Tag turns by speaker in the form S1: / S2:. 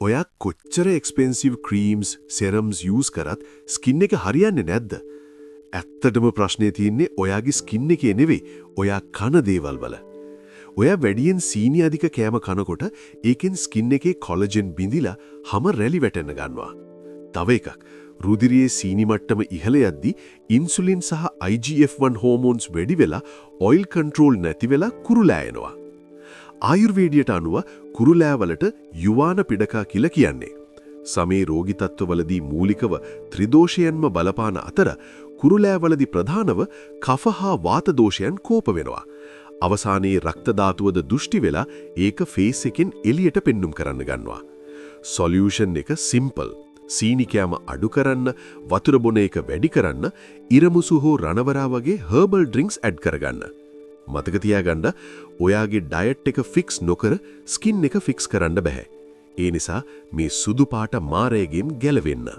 S1: ඔයා කොච්චර expensive creams, සෙරම්ස් use කරත් ස්කින් එක හරියන්නේ නැද්ද? ඇත්තටම ප්‍රශ්නේ තියෙන්නේ ඔයාගේ ස්කින් එකේ නෙවෙයි, ඔයා කන දේවල් වල. ඔයා වැඩියෙන් සීනි අධික කෑම කනකොට ඒකෙන් ස්කින් එකේ කොලජන් බිඳිලා හැම රැලි වැටෙන්න ගන්නවා. තව එකක්, රුධිරයේ සීනි මට්ටම ඉහළ යද්දී ඉන්සුලින් සහ IGF-1 හෝමෝන්ස් වැඩි වෙලා ඔයිල් කන්ට්‍රෝල් නැති වෙලා කුරුලෑ එනවා. ආයුර්වේදයට අනුව කුරුලෑවලට යුවාන පිඩකා කියලා කියන්නේ. සමේ රෝගී තත්ත්වවලදී මූලිකව ත්‍රිදෝෂයන්ම බලපාන අතර කුරුලෑවලදී ප්‍රධානව කෆ හා වාත දෝෂයන් කෝප වෙනවා. අවසානයේ රක්ත ධාතුවද දුෂ්ටි වෙලා ඒක ෆේස් එකෙන් එළියට පෙන්눔 කරන්න ගන්නවා. සොලියුෂන් එක සිම්පල්. සීනි කෑම අඩු කරන්න, වතුර බොන එක වැඩි කරන්න, ඉරමුසු හෝ රණවරා වගේ හර්බල් ඩ්‍රින්ක්ස් ඇඩ් කරගන්න. මතක තියාගන්න, ඔයාගේ ඩයට් එක ෆික්ස් නොකර ස්කින් එක ෆික්ස් කරන්න බෑ. ඒ නිසා මේ සුදු පාට මාරයගෙන් ගැලවෙන්න.